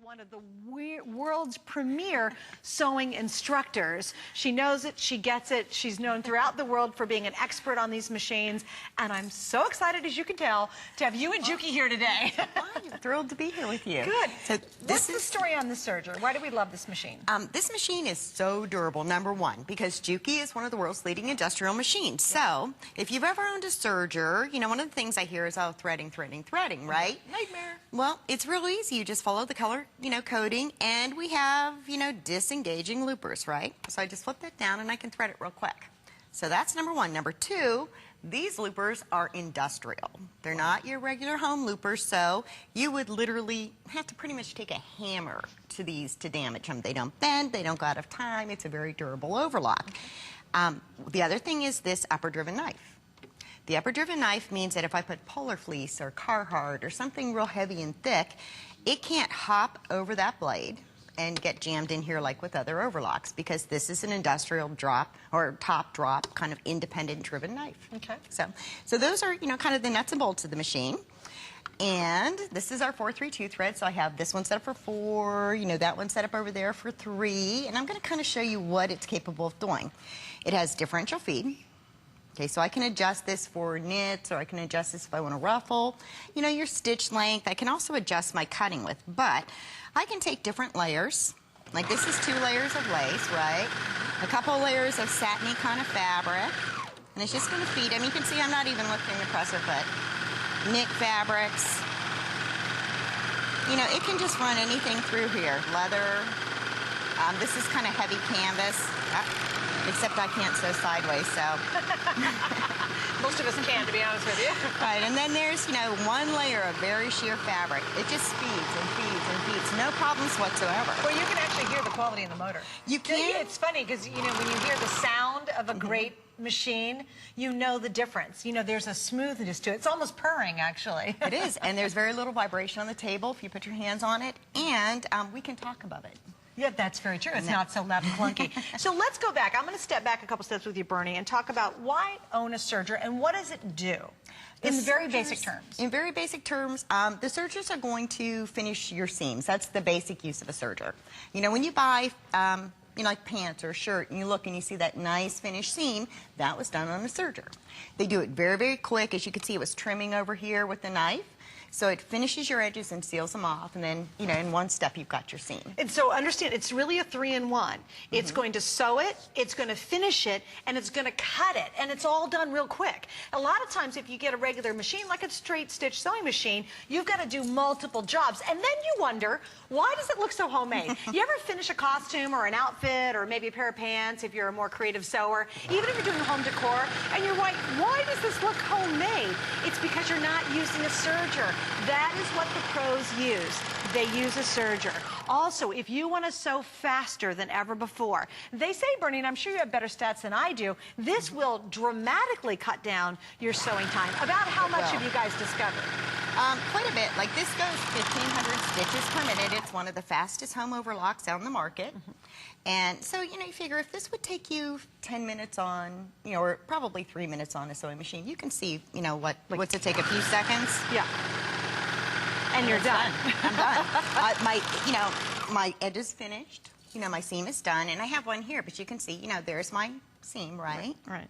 one of the world's premier sewing instructors. She knows it, she gets it, she's known throughout the world for being an expert on these machines, and I'm so excited, as you can tell, to have you and Juki here today. I'm thrilled to be here with you. Good. So what's the story on the Serger? Why do we love this machine? This machine is so durable, number one, because Juki is one of the world's leading industrial machines. So if you've ever owned a Serger, you know, one of the things I hear is, oh, threading, right? Nightmare. Well, it's real easy. You just follow the color, coding, and we have, disengaging loopers, right? So I just flip that down and I can thread it real quick. So that's number one. Number two, these loopers are industrial. They're not your regular home loopers, so you would literally have to pretty much take a hammer to these to damage them. They don't bend, they don't go out of time. It's a very durable overlock. The other thing is this upper-driven knife. The upper-driven knife means that if I put Polar Fleece or Carhartt or something real heavy and thick, it can't hop over that blade and get jammed in here like with other overlocks, because this is an industrial drop or top drop kind of independent driven knife. Okay. So those are, kind of the nuts and bolts of the machine. And this is our 432 thread, so I have this one set up for 4, that one set up over there for 3, and I'm going to kind of show you what it's capable of doing. It has differential feed. Okay, so I can adjust this for knits, or I can adjust this if I want to ruffle. Your stitch length. I can also adjust my cutting width, but I can take different layers. Like this is 2 layers of lace, right? A couple layers of satiny kind of fabric, and it's just going to feed them. You can see I'm not even lifting the presser foot. Knit fabrics. It can just run anything through here. Leather. This is kind of heavy canvas. Except I can't sew sideways, so. Most of us can, to be honest with you. Right, and then there's, one layer of very sheer fabric. It just feeds and feeds and feeds. No problems whatsoever. Well, you can actually hear the quality in the motor. You can? It's funny, because, when you hear the sound of a great machine, you know the difference. There's a smoothness to it. It's almost purring, actually. It is, and there's very little vibration on the table if you put your hands on it, and we can talk above it. Yeah, that's very true. It's not so loud and clunky. So let's go back. I'm going to step back a couple steps with you, Bernie, and talk about why own a Serger and what does it do? In very basic terms. In very basic terms, the Sergers are going to finish your seams. That's the basic use of a Serger. When you buy like pants or a shirt, and you look and you see that nice finished seam, that was done on a Serger. They do it very, very quick. As you can see, it was trimming over here with the knife. So it finishes your edges and seals them off, and then, in one step, you've got your seam. And so understand, it's really a 3-in-1. It's going to sew it, it's going to finish it, and it's going to cut it, and it's all done real quick. A lot of times, if you get a regular machine, like a straight stitch sewing machine, you've got to do multiple jobs, and then you wonder, why does it look so homemade? You ever finish a costume or an outfit or maybe a pair of pants if you're a more creative sewer, even if you're doing home decor, and you're like, why does this look homemade? It's because you're not using a serger. That is what the pros use. They use a serger. Also, if you want to sew faster than ever before, they say, Bernie, and I'm sure you have better stats than I do, this will dramatically cut down your sewing time. About how much have you guys discovered? Quite a bit. Like this goes 1,500 stitches per minute. It's one of the fastest home overlocks out on the market. And so, you figure if this would take you 10 minutes on, or probably 3 minutes on a sewing machine, you can see, what's it take, a few seconds? Yeah. And you're done. I'm done. My edge is finished. My seam is done, and I have one here, but you can see, there's my seam, right? Right.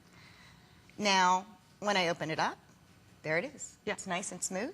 Now, when I open it up, there it is. Yeah. It's nice and smooth.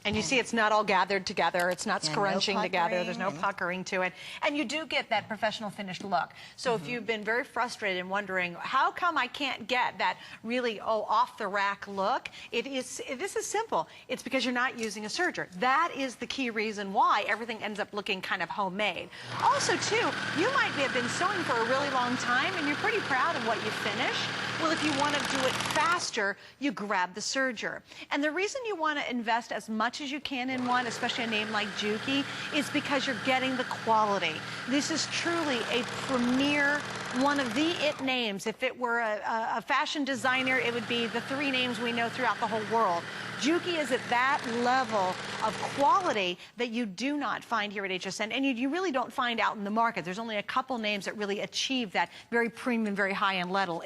And you see it's not all gathered together. It's not scrunching together. There's no puckering to it. And you do get that professional finished look. So if you've been very frustrated and wondering, how come I can't get that really, off-the-rack look? This is simple. It's because you're not using a serger. That is the key reason why everything ends up looking kind of homemade. Also, too, you might have been sewing for a really long time and you're pretty proud of what you finish. Well, if you want to do it faster, you grab the serger. And the reason you want to invest as much as you can in one, especially a name like Juki, is because you're getting the quality. This is truly a premier, one of the it names. If it were a fashion designer, it would be the 3 names we know throughout the whole world. Juki is at that level of quality that you do not find here at HSN, and you really don't find out in the market. There's only a couple names that really achieve that very premium, very high-end level.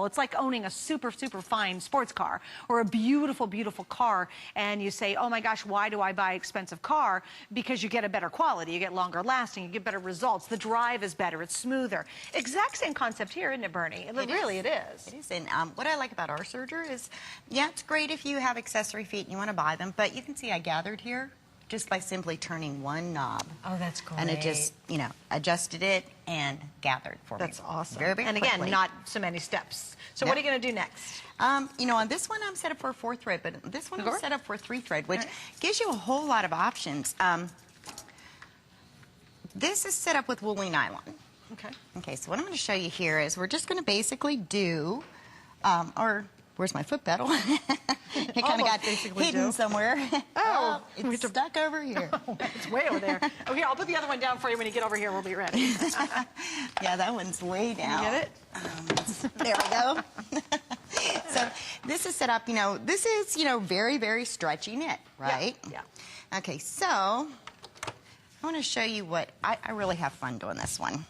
It's like owning a super, super fine sports car or a beautiful, beautiful car, and you say, oh my gosh, why do I buy an expensive car? Because you get a better quality, you get longer lasting, you get better results, the drive is better, it's smoother. Exact same concept here, isn't it, Bernie? It is. It is, and what I like about our Serger is, yeah, it's great if you have accessory feet and you want to buy them, but you can see I gathered here just by simply turning one knob. Oh, that's great. And it just, you know, adjusted it and gathered for me. That's awesome. Very, very and quickly. again, not so many steps. So what are you going to do next? You know, on this one I'm set up for a 4-thread, but this one I'm set up for a 3-thread, which gives you a whole lot of options. This is set up with woolly nylon. Okay. Okay, so what I'm going to show you here is we're just going to basically do, or where's my foot pedal? It kind of got hidden somewhere. Oh, it's stuck over here. Oh, it's way over there. Oh, here, I'll put the other one down for you when you get over here. We'll be ready. Yeah, that one's way down. You get it? There we go. So this is set up, you know, this is, you know, very, very stretchy knit, right? Yeah. Okay, so I want to show you what, I really have fun doing this one.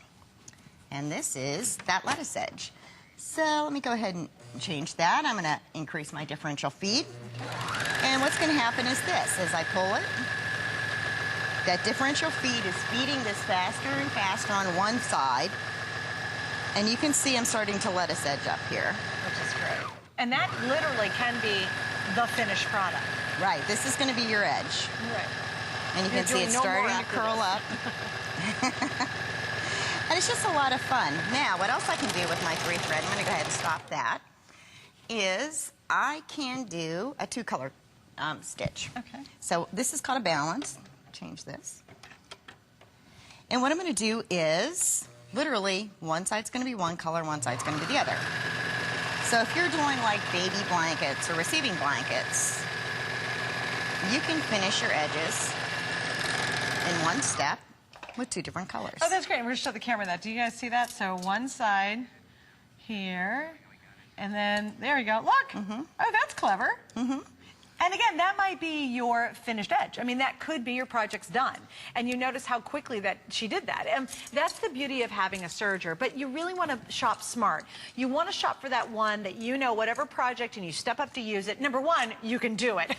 And this is that lettuce edge. So let me go ahead and change that. I'm going to increase my differential feed. And what's going to happen is this, as I pull it, that differential feed is feeding this faster and faster on one side. And you can see I'm starting to lettuce edge up here. Which is great. And that literally can be the finished product. Right, this is going to be your edge. Right. And you can see it's starting to curl up. And it's just a lot of fun. Now, what else I can do with my 3-thread, I'm going to go ahead and stop that, is I can do a 2-color stitch. Okay. So this is called a balance. Change this. And what I'm going to do is, literally, one side's going to be one color, one side's going to be the other. So if you're doing like baby blankets or receiving blankets, you can finish your edges in one step with 2 different colors. Oh, that's great. We're going to show the camera that. Do you guys see that? So one side here, and then there we go. Look. Oh, that's clever. And again, that might be your finished edge. I mean, that could be your project's done. And you notice how quickly that she did that. And that's the beauty of having a serger. But you really want to shop smart. You want to shop for that one that you know, whatever project, and you step up to use it. Number one, you can do it.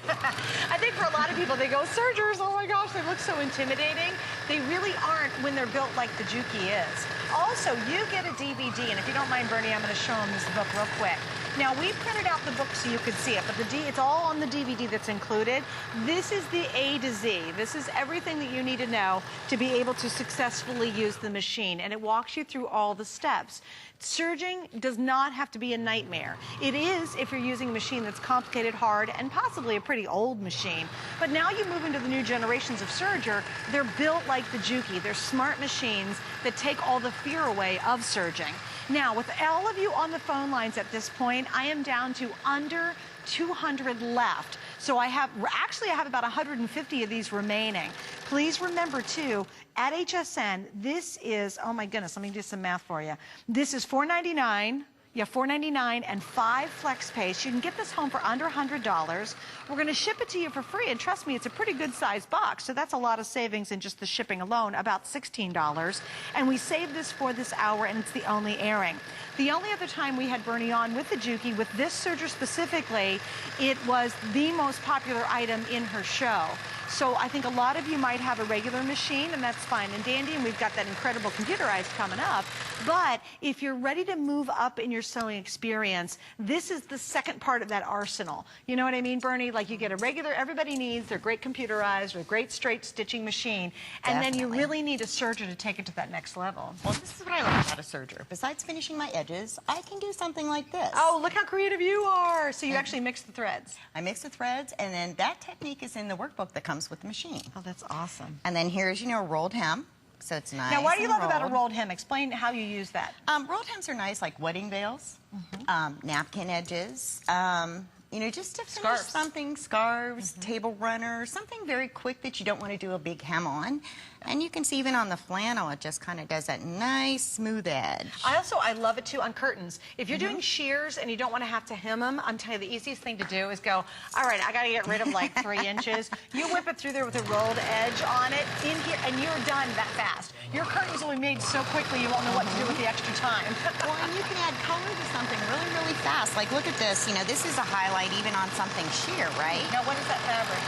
I think for a lot of people, they go, sergers, oh my gosh, they look so intimidating. They really aren't when they're built like the Juki is. Also, you get a DVD, and if you don't mind, Bernie, I'm going to show them this book real quick. Now, we printed out the book so you could see it, but it's all on the DVD that's included. This is the A to Z. This is everything that you need to know to be able to successfully use the machine, and it walks you through all the steps. Serging does not have to be a nightmare. It is if you're using a machine that's complicated, hard, and possibly a pretty old machine. But now you move into the new generations of serger, they're built like the Juki. They're smart machines that take all the fear away of serging. Now, with all of you on the phone lines at this point, I am down to under 200 left. So I have about 150 of these remaining. Please remember, too, at HSN, this is, oh my goodness, let me do some math for you. This is $4.99. Yeah, $4.99 and 5 flex pays. You can get this home for under $100. We're going to ship it to you for free, and trust me, it's a pretty good sized box, so that's a lot of savings in just the shipping alone, about $16. And we saved this for this hour, and it's the only airing. The only other time we had Bernie on with the Juki, with this serger specifically, it was the most popular item in her show. So I think a lot of you might have a regular machine, and that's fine and dandy, and we've got that incredible computerized coming up. But if you're ready to move up in your sewing experience, this is the second part of that arsenal. You know what I mean, Bernie? Like you get a regular, everybody needs their great computerized or great straight stitching machine, and then you really need a serger to take it to that next level. Well, this is what I like about a serger. Besides finishing my edges, I can do something like this. Oh, look how creative you are. So you actually mix the threads. I mix the threads, and then that technique is in the workbook that comes with the machine. Oh, that's awesome. And then here's, you know, a rolled hem. So it's nice. Now, what do you love about a rolled hem? Explain how you use that. Rolled hems are nice, like wedding veils, napkin edges. You know, just to finish Scarves. something, scarves, table runners, something very quick that you don't want to do a big hem on. And you can see even on the flannel, it just kind of does that nice, smooth edge. I love it too on curtains. If you're doing shears and you don't want to have to hem them, I'm telling you the easiest thing to do is go, all right, I got to get rid of like 3 inches. You whip it through there with a rolled edge on it in here, and you're done that fast. Your curtains will be made so quickly you won't know what to do with the extra time. Well, and you can add color to something really, really fast. Like, look at this. You know, this is a highlight even on something sheer, right? Now, what is that fabric?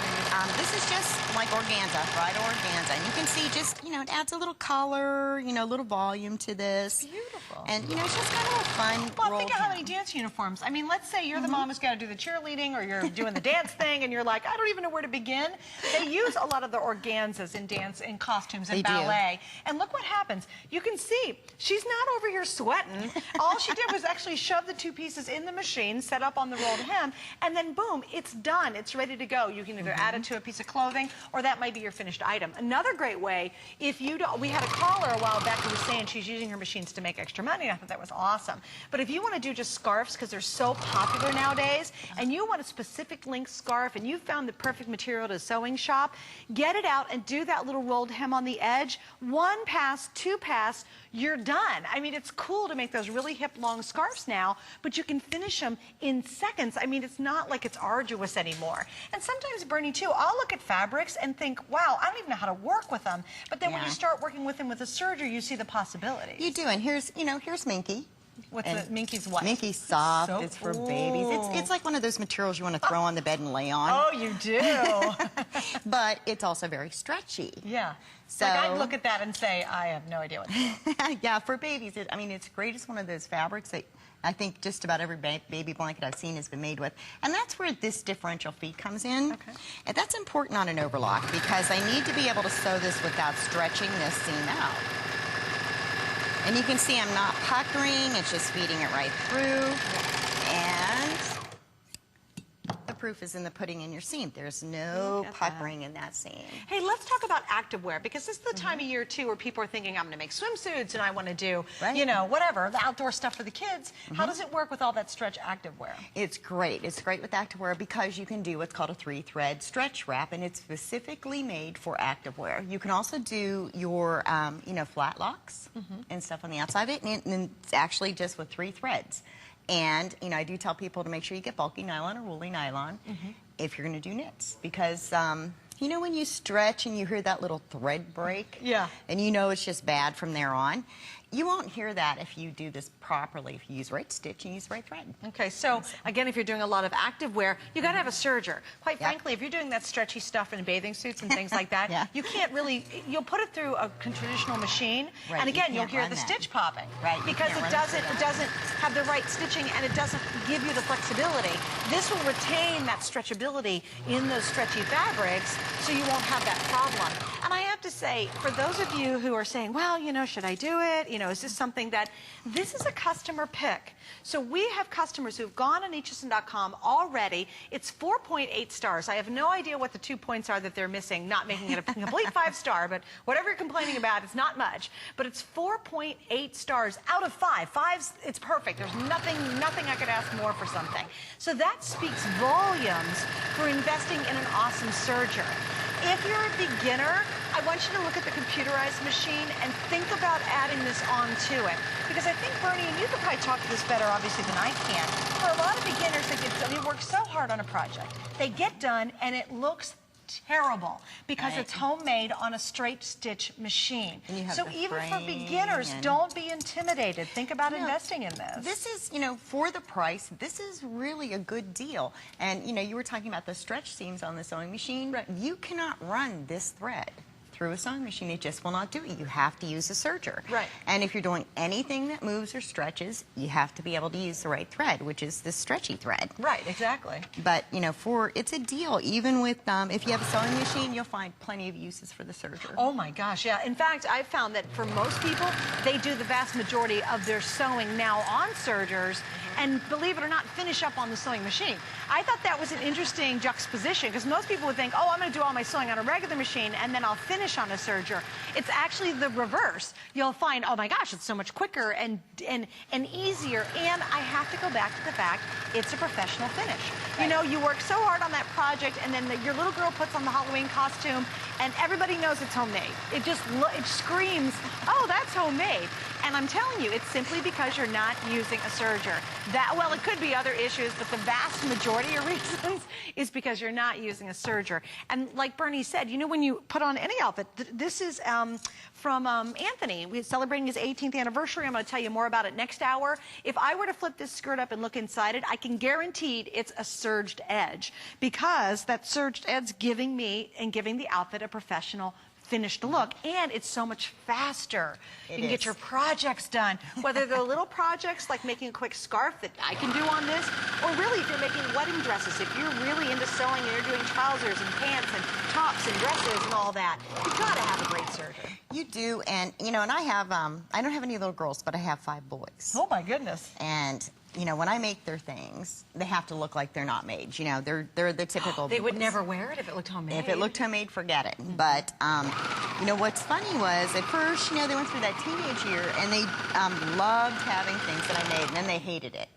This is just like organza, right? Organza. And you can see just, you know, it adds a little color, you know, a little volume to this. Beautiful. And, you know, it's just kind of a fun Well, think of how many dance uniforms. I mean, let's say you're the mom who's got to do the cheerleading, or you're doing the dance thing, and you're like, I don't even know where to begin. They use a lot of the organzas in dance, in costumes, and ballet. And look what happens. You can see, she's not over here sweating. All she did was actually shove the 2 pieces in the machine, set up on the rolled hem, and then boom, it's done. It's ready to go. You can either add it to a piece of clothing, or that might be your finished item. Another great way, if you don't, we had a caller a while back who was saying she's using her machines to make extra money, and I thought that was awesome. But if you want to do just scarves, because they're so popular nowadays, and you want a specific length scarf, and you found the perfect material to sewing shop, get it out and do that little rolled hem on the edge. 1 pass, 2 pass, you're done. I mean, it's cool to make those really hip, long scarves now, but you can finish them in seconds. I mean, it's not like it's arduous anymore. And sometimes, Bernie, too, I'll look at fabrics and think, wow, I don't even know how to work with them. But then when you start working with them with a serger, you see the possibilities. You do, and here's, you know, here's Minky. What's the Minky's what? Minky's soft. So it's for cool. babies. It's like one of those materials you want to throw on the bed and lay on. Oh, you do. But it's also very stretchy. Yeah. So like I'd look at that and say, I have no idea what to do. yeah, for babies, I mean, it's great. It's one of those fabrics that I think just about every baby blanket I've seen has been made with. And that's where this differential feed comes in. Okay. And that's important on an overlock because I need to be able to sew this without stretching this seam out. And you can see I'm not puckering, it's just feeding it right through. And the proof is in the pudding in your seam. There's no puckering in that seam. Hey, let's talk about activewear, because this is the time of year, too, where people are thinking, I'm going to make swimsuits and I want to do, you know, whatever, the outdoor stuff for the kids. How does it work with all that stretch activewear? It's great. It's great with activewear because you can do what's called a 3-thread stretch wrap, and it's specifically made for activewear. You can also do your, you know, flat locks and stuff on the outside of it, and it's actually just with 3 threads. And, you know, I do tell people to make sure you get bulky nylon or woolly nylon if you're going to do knits. Because, you know, when you stretch and you hear that little thread break, and you know it's just bad from there on, you won't hear that if you do this properly, if you use the right stitch and use the right thread. Okay, so again, if you're doing a lot of activewear, you got to have a serger. Quite frankly, if you're doing that stretchy stuff in bathing suits and things like that, you can't really, you'll put it through a traditional machine, and again, you'll hear the stitch popping. Because it doesn't have the right stitching, and it doesn't give you the flexibility. This will retain that stretchability in those stretchy fabrics, so you won't have that problem. And I have to say, for those of you who are saying, well, you know, should I do it? You know, is this something that, this is a customer pick. So we have customers who've gone on hsn.com already. It's 4.8 stars. I have no idea what the 2 points are that they're missing, not making it a complete 5-star, but whatever you're complaining about, it's not much. But it's 4.8 stars out of 5. 5's, it's perfect. There's nothing I could ask more for something. So that speaks volumes for investing in an awesome serger. If you're a beginner, I want you to look at the computerized machine and think about adding this onto it. Because I think, Bernie, and you could probably talk to this better, obviously, than I can. For a lot of beginners, they work so hard on a project. They get done, and it looks terrible because it's homemade on a straight stitch machine. So even for beginners, don't be intimidated. Think about investing in this. This is, you know, for the price, this is really a good deal. And, you know, you were talking about the stretch seams on the sewing machine. You cannot run this thread through a sewing machine. It just will not do it. You have to use a serger. And if you're doing anything that moves or stretches, you have to be able to use the right thread, which is the stretchy thread. Exactly. But, you know, it's a deal. Even with, if you have a sewing machine, you'll find plenty of uses for the serger. Oh my gosh, yeah. In fact, I've found that for most people, they do the vast majority of their sewing now on sergers, and believe it or not, finish up on the sewing machine. I thought that was an interesting juxtaposition because most people would think, oh, I'm going to do all my sewing on a regular machine and then I'll finish on a serger. It's actually the reverse. You'll find, oh my gosh, it's so much quicker and easier. And I have to go back to the fact it's a professional finish. You know, you work so hard on that project and then your little girl puts on the Halloween costume and everybody knows it's homemade. It just it screams, oh, that's homemade. And I'm telling you, it's simply because you're not using a serger. Well, it could be other issues, but the vast majority of reasons is because you're not using a serger. And like Bernie said, you know, when you put on any outfit, this is from Anthony. We're celebrating his 18th anniversary. I'm going to tell you more about it next hour. If I were to flip this skirt up and look inside it, I can guarantee it's a serged edge because that serged edge giving the outfit a professional finished look, and it's so much faster. You can get your projects done, whether they're little projects like making a quick scarf that I can do on this, or really if you're making wedding dresses, if you're really into sewing and you're doing trousers and pants and tops and dresses and all that, you've got to have a great serger. You do, and you know, and I have, I don't have any little girls, but I have 5 boys. Oh my goodness. And you know, when I make their things, they have to look like they're not made. You know, they're the typical. They would never wear it if it looked homemade. If it looked homemade, forget it. But you know, what's funny was at first, you know, they went through that teenage year and they loved having things that I made, and then they hated it.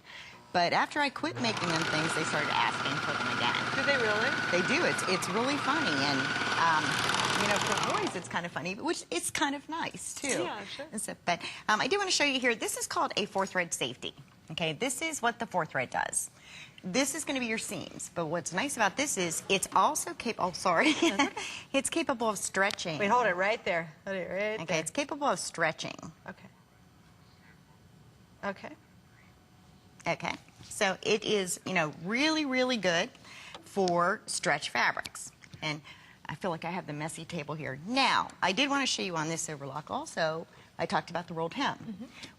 But after I quit making them things, they started asking for them again. Do they really? They do. It's really funny, and you know, for boys, it's kind of funny, which it's kind of nice too. Yeah, sure. But I do want to show you here. This is called a 4-thread safety. Okay, this is what the 4-thread does. This is going to be your seams, but what's nice about this is it's also capable. Oh, sorry, it's capable of stretching. Wait, hold it right there. Hold it right Okay, it's capable of stretching. Okay. Okay. Okay, so it is, you know, really, really good for stretch fabrics. And I feel like I have the messy table here. Now, I did want to show you on this overlock also. I talked about the rolled hem.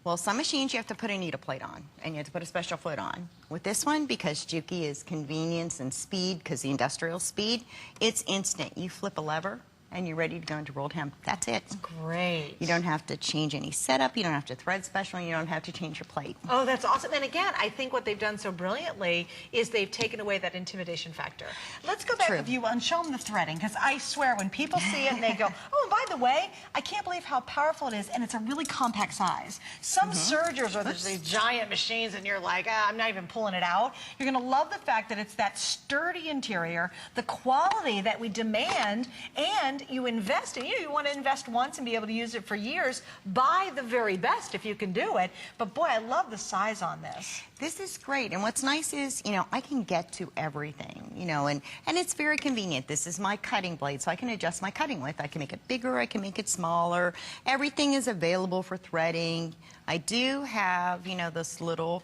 Well, some machines you have to put a needle plate on, and you have to put a special foot on. With this one, because Juki is convenience and speed, because the industrial speed, it's instant. You flip a lever, and you're ready to go into rolled hem. That's it. Great. You don't have to change any setup. You don't have to thread special. You don't have to change your plate. Oh, that's awesome. And again, I think what they've done so brilliantly is they've taken away that intimidation factor. Let's go back with you and show them the threading, because I swear when people see it and they go, oh, and by the way, I can't believe how powerful it is, and it's a really compact size. Some sergers are these giant machines and you're like, I'm not even pulling it out. You're going to love the fact that it's that sturdy interior, the quality that we demand, and you invest in. You want to invest once and be able to use it for years. Buy the very best if you can do it. But boy, I love the size on this. This is great, and what's nice is, you know, I can get to everything, you know, and it's very convenient. This is my cutting blade, so I can adjust my cutting width. I can make it bigger, I can make it smaller. Everything is available for threading. I do have, you know, this little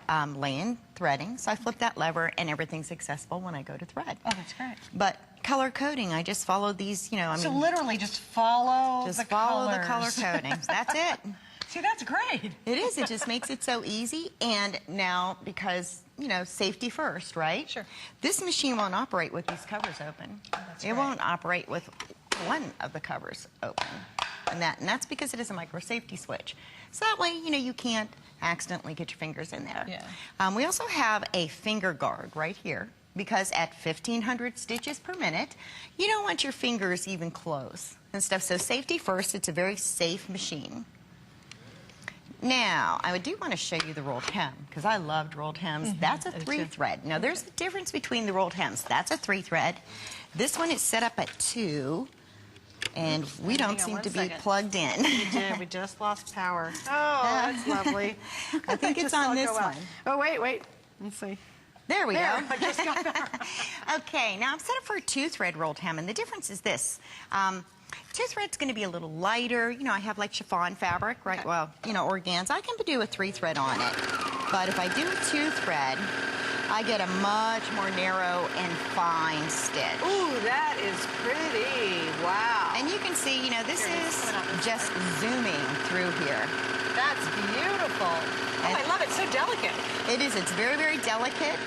lay-in threading, so I flip that lever and everything's accessible when I go to thread. Oh, that's great. But color coding, I just follow these, you know, I mean. So literally just follow the color codings. That's it. See, that's great. It is. It just makes it so easy. And now, because, you know, safety first, right? Sure. This machine won't operate with these covers open. Oh, that's it right. won't operate with one of the covers open. And that's because it is a micro safety switch. So that way, you know, you can't accidentally get your fingers in there. Yeah. We also have a finger guard right here, because at 1,500 stitches per minute, you don't want your fingers even close and stuff. So safety first, it's a very safe machine. Now, I do want to show you the rolled hem, because I loved rolled hems. That's a 3-thread. Now, there's a difference between the rolled hems. That's a 3-thread. This one is set up at 2, and we don't seem to be plugged in. We did. We just lost power. Oh, that's lovely. I think it's on this one. Oh, wait. Let's see. There we go. I just got power. Okay, now I'm set up for a 2-thread rolled hem, and the difference is this. 2-thread's going to be a little lighter. You know, I have like chiffon fabric, right? Okay. Well, you know, organza. I can do a 3-thread on it. But if I do a 2-thread, I get a much more narrow and fine stitch. Ooh, that is pretty. Wow. And you can see, you know, this is just zooming through here. That's beautiful. Oh, I love it. So delicate. It is. It's very, very delicate.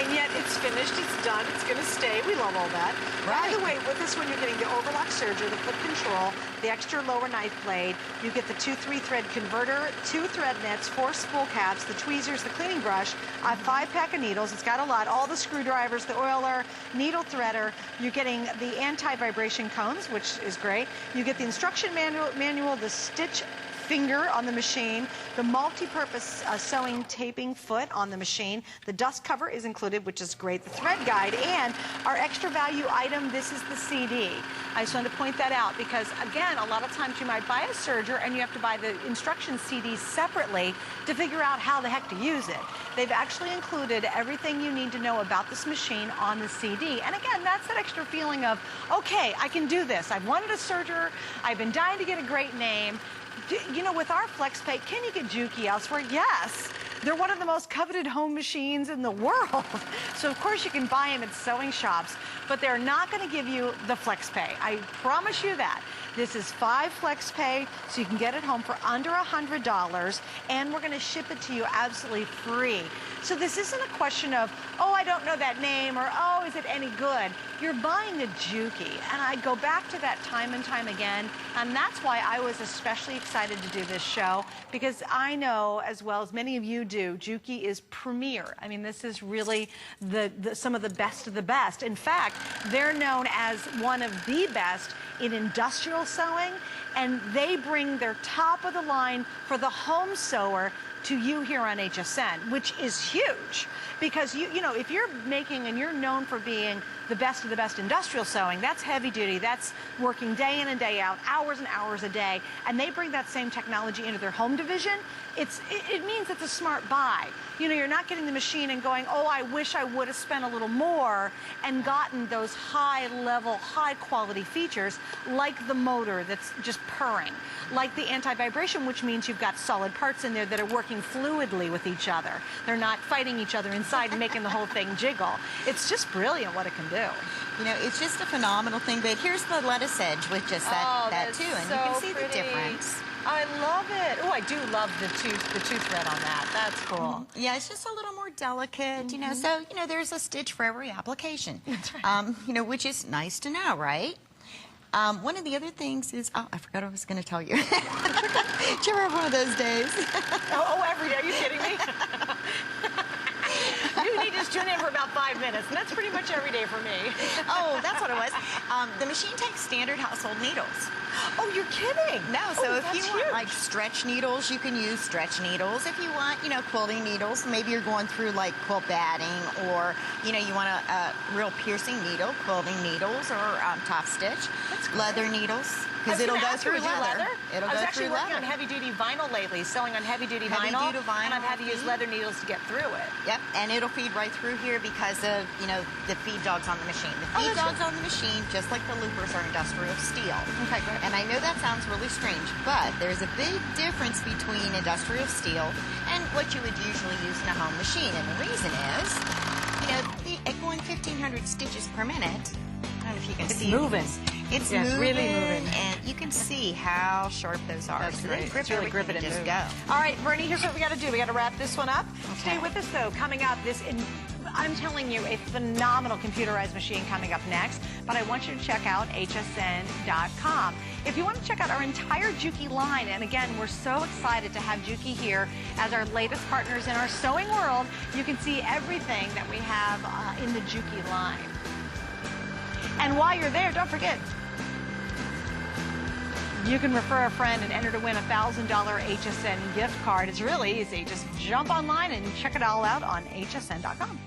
And yet it's finished, it's done, it's going to stay. We love all that. Right. By the way, with this one, you're getting the Overlock Serger, the foot control, the extra lower knife blade. You get the 2-3 thread converter, 2 thread nets, 4 spool caps, the tweezers, the cleaning brush, a 5-pack of needles. It's got a lot. All the screwdrivers, the oiler, needle threader. You're getting the anti-vibration cones, which is great. You get the instruction manual, the stitch finger on the machine, the multi-purpose sewing taping foot on the machine. The dust cover is included, which is great. The thread guide and our extra value item, this is the CD. I just wanted to point that out because, again, a lot of times you might buy a serger and you have to buy the instruction CDs separately to figure out how the heck to use it. They've actually included everything you need to know about this machine on the CD. And again, that's that extra feeling of, okay, I can do this. I've wanted a serger. I've been dying to get a great name. You know, with our FlexPay, can you get Juki elsewhere? Yes. They're one of the most coveted home machines in the world. So, of course, you can buy them at sewing shops, but they're not going to give you the FlexPay. I promise you that. This is 5 FlexPay, so you can get it home for under $100, and we're going to ship it to you absolutely free. So this isn't a question of, oh, I don't know that name, or, oh, is it any good? You're buying a Juki, and I go back to that time and time again, and that's why I was especially excited to do this show, because I know, as well as many of you do, Juki is premier. I mean, this is really some of the best of the best. In fact, they're known as one of the best in industrial sewing, and they bring their top of the line for the home sewer to you here on HSN, which is huge, because you know, if you're making and you're known for being the best of the best industrial sewing, that's heavy duty, that's working day in and day out, hours and hours a day, and they bring that same technology into their home division. It means it's a smart buy. You know, you're not getting the machine and going, oh, I wish I would have spent a little more and gotten those high-level, high-quality features like the motor that's just purring, like the anti-vibration, which means you've got solid parts in there that are working fluidly with each other. They're not fighting each other inside and making the whole thing jiggle. It's just brilliant what it can do. You know, it's just a phenomenal thing, but here's the lettuce edge with just that too, and so you can see pretty. the difference. I love it. Oh, I do love the two thread on that. That's cool. Yeah, it's just a little more delicate, you know, so, you know, there's a stitch for every application. That's right. You know, which is nice to know, right? One of the other things is, oh, I forgot what I was going to tell you. Did you ever have one of those days? Oh, every day. Are you kidding me? You need to just tune in for about 5 minutes, and that's pretty much every day for me. Oh, that's what it was. The machine takes standard household needles. Oh, you're kidding? No, so if you want huge. like stretch needles, you can use stretch needles. If you want, you know, quilting needles, maybe you're going through like quilt batting, or, you know, you want a real piercing needle, quilting needles, or top stitch. Leather needles, because it'll go through leather. It'll go through leather. I was actually working on heavy-duty vinyl lately, sewing on heavy-duty vinyl, and I've had to use leather needles to get through it. Yep, and it'll feed right through here because of, you know, the feed dogs on the machine. The feed dogs on the machine, just like the loopers, are industrial steel. Okay, great. And I know that sounds really strange, but there's a big difference between industrial steel and what you would usually use in a home machine. And the reason is, you know, at going 1,500 stitches per minute, I don't know if you can see. Moving. It's yeah, moving, really moving, and you can see how sharp those are. That's so great. they grip It's really gripping and and just move. go. All right, Bernie, here's what we got to do. We got to wrap this one up. Okay. Stay with us, though. Coming up, I'm telling you, a phenomenal computerized machine coming up next, but I want you to check out hsn.com. If you want to check out our entire Juki line, and again, we're so excited to have Juki here as our latest partners in our sewing world, you can see everything that we have in the Juki line. And while you're there, don't forget, you can refer a friend and enter to win a $1,000 HSN gift card. It's really easy. Just jump online and check it all out on hsn.com.